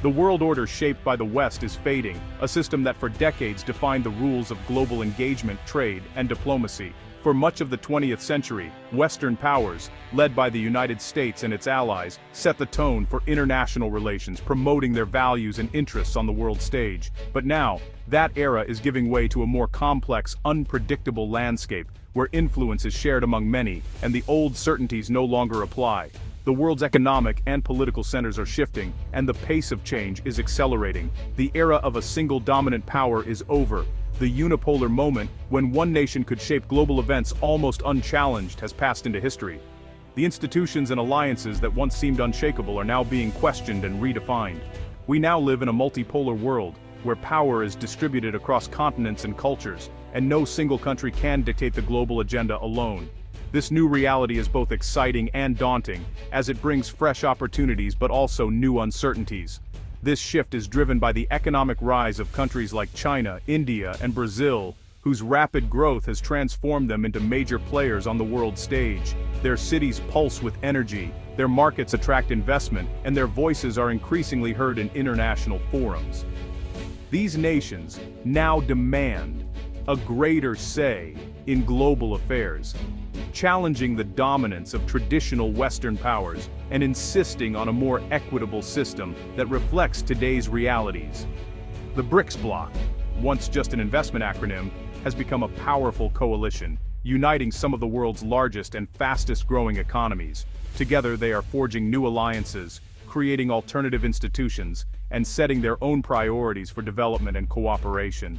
The world order shaped by the West is fading, a system that for decades defined the rules of global engagement, trade, and diplomacy. For much of the 20th century, Western powers, led by the United States and its allies, set the tone for international relations, promoting their values and interests on the world stage. But now, that era is giving way to a more complex, unpredictable landscape, where influence is shared among many, and the old certainties no longer apply. The world's economic and political centers are shifting, and the pace of change is accelerating. The era of a single dominant power is over. The unipolar moment, when one nation could shape global events almost unchallenged, has passed into history. The institutions and alliances that once seemed unshakable are now being questioned and redefined. We now live in a multipolar world, where power is distributed across continents and cultures, and no single country can dictate the global agenda alone. This new reality is both exciting and daunting, as it brings fresh opportunities but also new uncertainties. This shift is driven by the economic rise of countries like China, India, and Brazil, whose rapid growth has transformed them into major players on the world stage. Their cities pulse with energy, their markets attract investment, and their voices are increasingly heard in international forums. These nations now demand a greater say in global affairs, challenging the dominance of traditional Western powers and insisting on a more equitable system that reflects today's realities. The BRICS bloc, once just an investment acronym, has become a powerful coalition, uniting some of the world's largest and fastest-growing economies. Together they are forging new alliances, creating alternative institutions, and setting their own priorities for development and cooperation.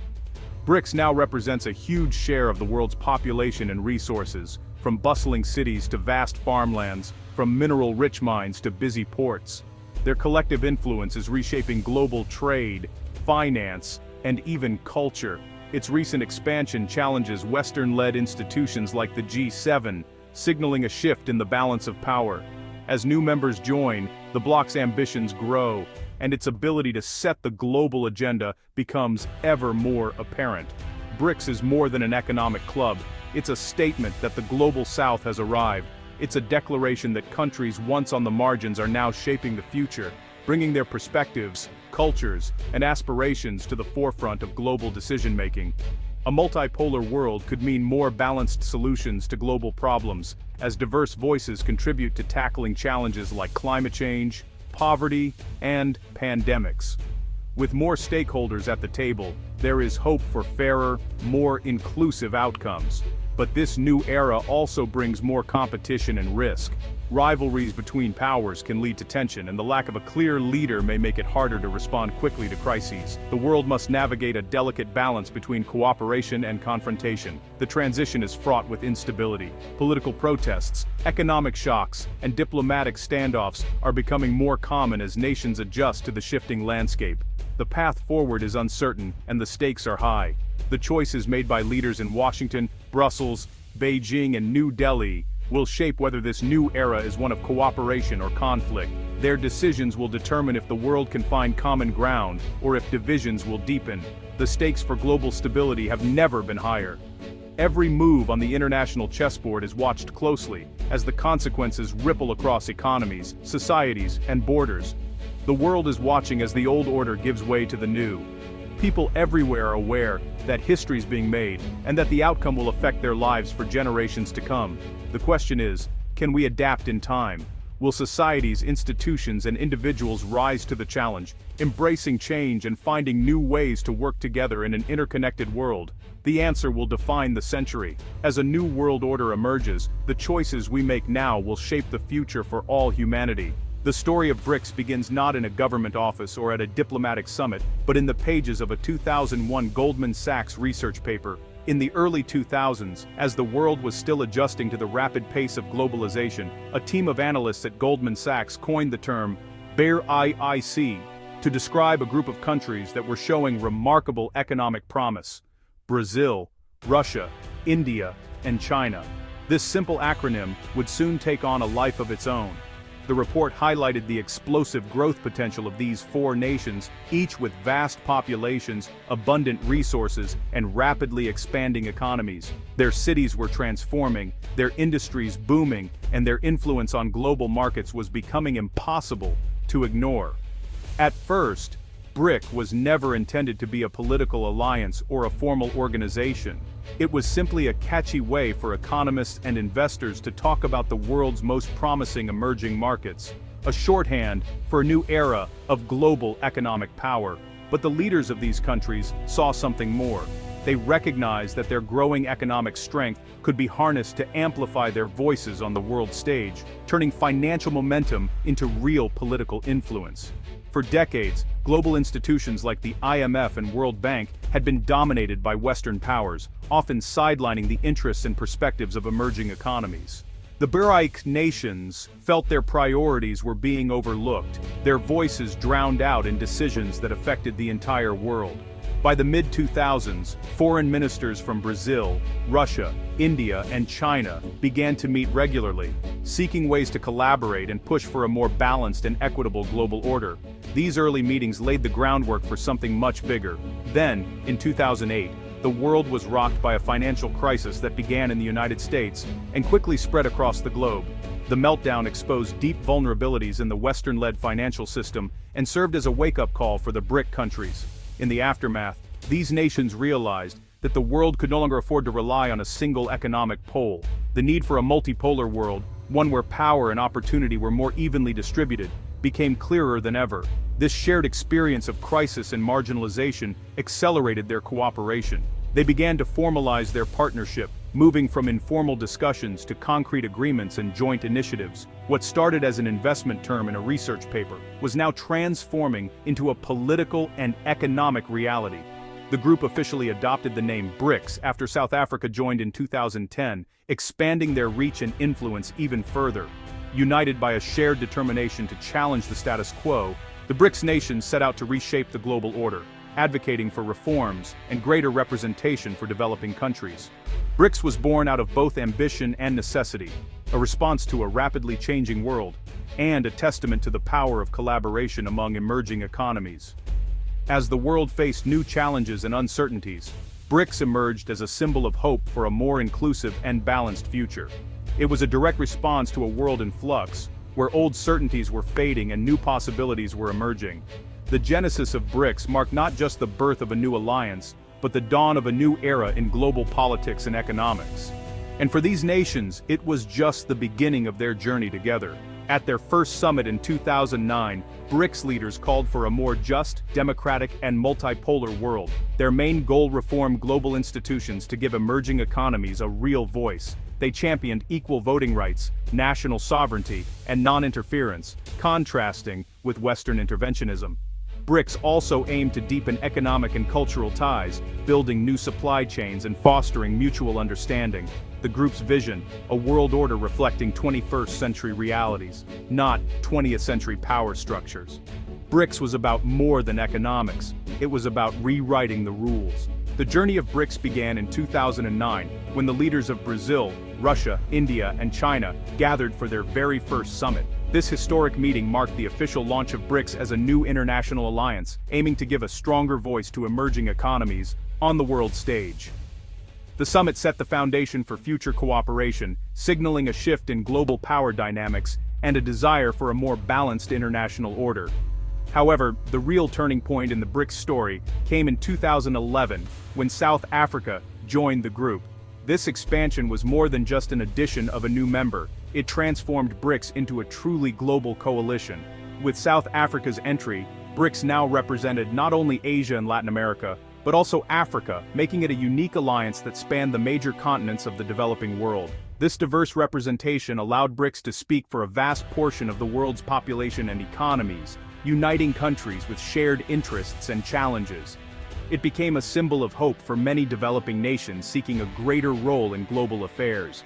BRICS now represents a huge share of the world's population and resources, from bustling cities to vast farmlands, from mineral-rich mines to busy ports. Their collective influence is reshaping global trade, finance, and even culture. Its recent expansion challenges Western-led institutions like the G7, signaling a shift in the balance of power. As new members join, the bloc's ambitions grow, and its ability to set the global agenda becomes ever more apparent. BRICS is more than an economic club. It's a statement that the global South has arrived. It's a declaration that countries once on the margins are now shaping the future, bringing their perspectives, cultures, and aspirations to the forefront of global decision-making. A multipolar world could mean more balanced solutions to global problems, as diverse voices contribute to tackling challenges like climate change, poverty, and pandemics. With more stakeholders at the table, there is hope for fairer, more inclusive outcomes. But this new era also brings more competition and risk. Rivalries between powers can lead to tension, and the lack of a clear leader may make it harder to respond quickly to crises. The world must navigate a delicate balance between cooperation and confrontation. The transition is fraught with instability. Political protests, economic shocks, and diplomatic standoffs are becoming more common as nations adjust to the shifting landscape. The path forward is uncertain, and the stakes are high. The choices made by leaders in Washington, Brussels, Beijing, and New Delhi will shape whether this new era is one of cooperation or conflict. Their decisions will determine if the world can find common ground, or if divisions will deepen. The stakes for global stability have never been higher. Every move on the international chessboard is watched closely, as the consequences ripple across economies, societies, and borders. The world is watching as the old order gives way to the new. People everywhere are aware that history is being made, and that the outcome will affect their lives for generations to come. The question is, can we adapt in time? Will societies, institutions, and individuals rise to the challenge, embracing change and finding new ways to work together in an interconnected world? The answer will define the century. As a new world order emerges, the choices we make now will shape the future for all humanity. The story of BRICS begins not in a government office or at a diplomatic summit, but in the pages of a 2001 Goldman Sachs research paper. In the early 2000s, as the world was still adjusting to the rapid pace of globalization, a team of analysts at Goldman Sachs coined the term BRICS to describe a group of countries that were showing remarkable economic promise: Brazil, Russia, India, and China. This simple acronym would soon take on a life of its own. The report highlighted the explosive growth potential of these four nations, each with vast populations, abundant resources, and rapidly expanding economies. Their cities were transforming, their industries booming, and their influence on global markets was becoming impossible to ignore. At first, BRIC was never intended to be a political alliance or a formal organization. It was simply a catchy way for economists and investors to talk about the world's most promising emerging markets, a shorthand for a new era of global economic power. But the leaders of these countries saw something more. They recognized that their growing economic strength could be harnessed to amplify their voices on the world stage, turning financial momentum into real political influence. For decades, global institutions like the IMF and World Bank had been dominated by Western powers, often sidelining the interests and perspectives of emerging economies. The BRICS nations felt their priorities were being overlooked, their voices drowned out in decisions that affected the entire world. By the mid-2000s, foreign ministers from Brazil, Russia, India, and China began to meet regularly, seeking ways to collaborate and push for a more balanced and equitable global order. These early meetings laid the groundwork for something much bigger. Then, in 2008, the world was rocked by a financial crisis that began in the United States and quickly spread across the globe. The meltdown exposed deep vulnerabilities in the Western-led financial system and served as a wake-up call for the BRIC countries. In the aftermath, these nations realized that the world could no longer afford to rely on a single economic pole. The need for a multipolar world, one where power and opportunity were more evenly distributed, became clearer than ever. This shared experience of crisis and marginalization accelerated their cooperation. They began to formalize their partnership, moving from informal discussions to concrete agreements and joint initiatives. What started as an investment term in a research paper was now transforming into a political and economic reality. The group officially adopted the name BRICS after South Africa joined in 2010, expanding their reach and influence even further. United by a shared determination to challenge the status quo, the BRICS nations set out to reshape the global order, advocating for reforms and greater representation for developing countries. BRICS was born out of both ambition and necessity, a response to a rapidly changing world, and a testament to the power of collaboration among emerging economies. As the world faced new challenges and uncertainties, BRICS emerged as a symbol of hope for a more inclusive and balanced future. It was a direct response to a world in flux, where old certainties were fading and new possibilities were emerging. The genesis of BRICS marked not just the birth of a new alliance, but the dawn of a new era in global politics and economics. And for these nations, it was just the beginning of their journey together. At their first summit in 2009, BRICS leaders called for a more just, democratic, and multipolar world. Their main goal: reform global institutions to give emerging economies a real voice. They championed equal voting rights, national sovereignty, and non-interference, contrasting with Western interventionism. BRICS also aimed to deepen economic and cultural ties, building new supply chains and fostering mutual understanding. The group's vision, a world order reflecting 21st century realities, not 20th century power structures. BRICS was about more than economics. It was about rewriting the rules. The journey of BRICS began in 2009, when the leaders of Brazil, Russia, India, and China gathered for their very first summit. This historic meeting marked the official launch of BRICS as a new international alliance, aiming to give a stronger voice to emerging economies on the world stage. The summit set the foundation for future cooperation, signaling a shift in global power dynamics and a desire for a more balanced international order. However, the real turning point in the BRICS story came in 2011, when South Africa joined the group. This expansion was more than just an addition of a new member. It transformed BRICS into a truly global coalition. With South Africa's entry, BRICS now represented not only Asia and Latin America, but also Africa, making it a unique alliance that spanned the major continents of the developing world. This diverse representation allowed BRICS to speak for a vast portion of the world's population and economies, uniting countries with shared interests and challenges. It became a symbol of hope for many developing nations seeking a greater role in global affairs.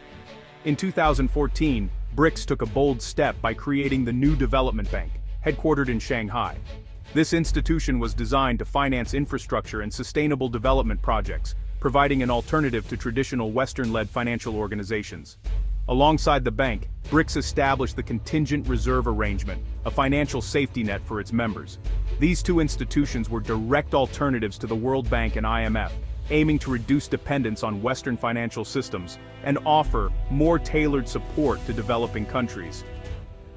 In 2014, BRICS took a bold step by creating the new development bank, headquartered in Shanghai. This institution was designed to finance infrastructure and sustainable development projects, providing an alternative to traditional Western-led financial organizations. Alongside the bank, BRICS established the Contingent Reserve Arrangement, a financial safety net for its members. These two institutions were direct alternatives to the World Bank and IMF, aiming to reduce dependence on Western financial systems and offer more tailored support to developing countries.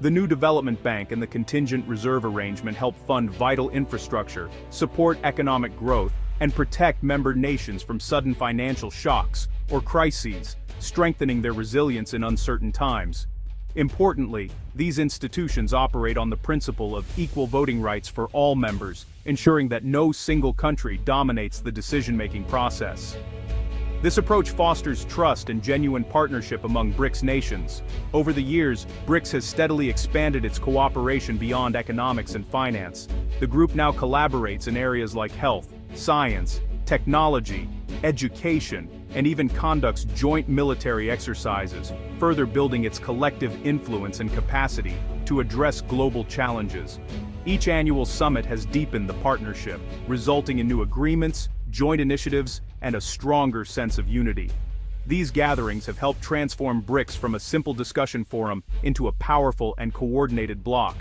The new development bank and the contingent reserve arrangement help fund vital infrastructure, support economic growth, and protect member nations from sudden financial shocks or crises, strengthening their resilience in uncertain times. Importantly, these institutions operate on the principle of equal voting rights for all members, ensuring that no single country dominates the decision-making process. This approach fosters trust and genuine partnership among BRICS nations. Over the years, BRICS has steadily expanded its cooperation beyond economics and finance. The group now collaborates in areas like health, science, technology, education, and even conducts joint military exercises, further building its collective influence and capacity to address global challenges. Each annual summit has deepened the partnership, resulting in new agreements, joint initiatives, and a stronger sense of unity. These gatherings have helped transform BRICS from a simple discussion forum into a powerful and coordinated bloc.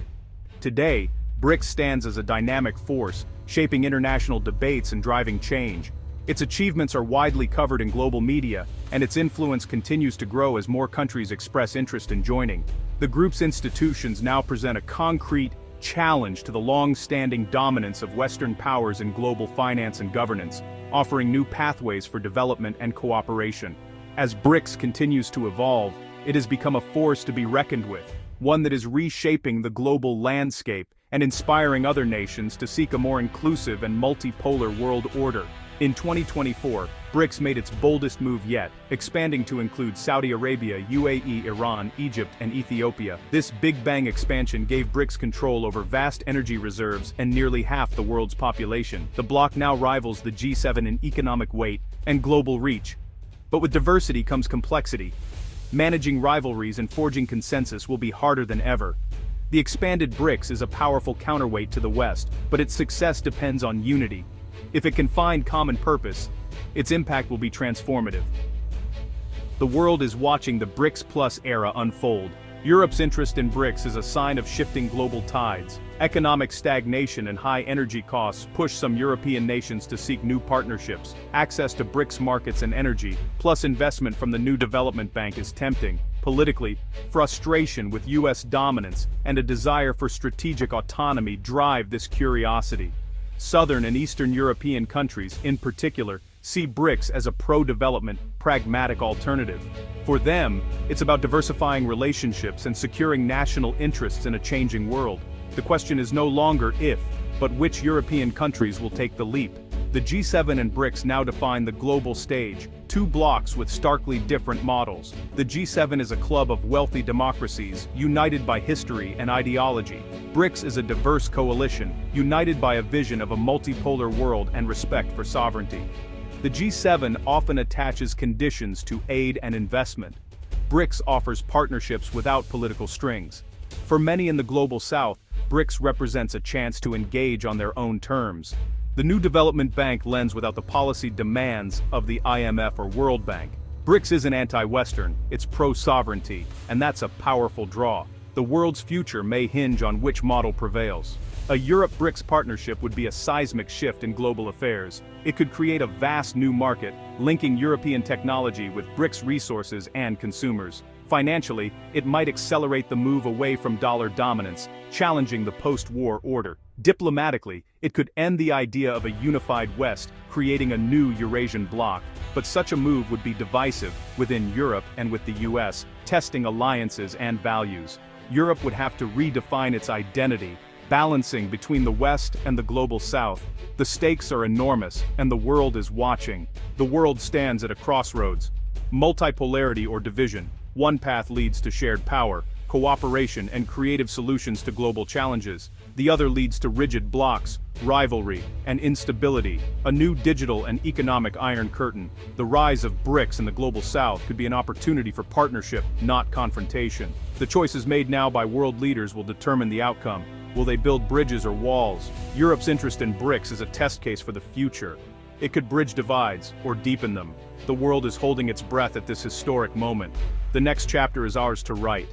Today, BRICS stands as a dynamic force, shaping international debates and driving change. Its achievements are widely covered in global media, and its influence continues to grow as more countries express interest in joining. The group's institutions now present a concrete challenge to the long-standing dominance of Western powers in global finance and governance, offering new pathways for development and cooperation. As BRICS continues to evolve, it has become a force to be reckoned with, one that is reshaping the global landscape and inspiring other nations to seek a more inclusive and multipolar world order. In 2024, BRICS made its boldest move yet, expanding to include Saudi Arabia, UAE, Iran, Egypt, and Ethiopia. This Big Bang expansion gave BRICS control over vast energy reserves and nearly half the world's population. The bloc now rivals the G7 in economic weight and global reach. But with diversity comes complexity. Managing rivalries and forging consensus will be harder than ever. The expanded BRICS is a powerful counterweight to the West, but its success depends on unity. If it can find common purpose, its impact will be transformative. The world is watching the BRICS Plus era unfold. Europe's interest in BRICS is a sign of shifting global tides. Economic stagnation and high energy costs push some European nations to seek new partnerships. Access to BRICS markets and energy, plus investment from the new development bank is tempting. Politically, frustration with US dominance and a desire for strategic autonomy drive this curiosity. Southern and Eastern European countries, in particular, see BRICS as a pro-development, pragmatic alternative. For them, it's about diversifying relationships and securing national interests in a changing world. The question is no longer if, but which European countries will take the leap. The G7 and BRICS now define the global stage, two blocs with starkly different models. The G7 is a club of wealthy democracies, united by history and ideology. BRICS is a diverse coalition, united by a vision of a multipolar world and respect for sovereignty. The G7 often attaches conditions to aid and investment. BRICS offers partnerships without political strings. For many in the global south, BRICS represents a chance to engage on their own terms. The new development bank lends without the policy demands of the IMF or World Bank. BRICS isn't anti-Western, it's pro-sovereignty, and that's a powerful draw. The world's future may hinge on which model prevails. A Europe-BRICS partnership would be a seismic shift in global affairs. It could create a vast new market, linking European technology with BRICS resources and consumers. Financially, it might accelerate the move away from dollar dominance, challenging the post-war order. Diplomatically, it could end the idea of a unified West, creating a new Eurasian bloc. But such a move would be divisive within Europe and with the US, testing alliances and values. Europe would have to redefine its identity, balancing between the West and the global South. The stakes are enormous, and the world is watching. The world stands at a crossroads. Multipolarity or division. One path leads to shared power, cooperation, and creative solutions to global challenges. The other leads to rigid blocks, rivalry, and instability. A new digital and economic iron curtain. The rise of BRICS in the global south could be an opportunity for partnership, not confrontation. The choices made now by world leaders will determine the outcome. Will they build bridges or walls? Europe's interest in BRICS is a test case for the future. It could bridge divides or deepen them. The world is holding its breath at this historic moment. The next chapter is ours to write.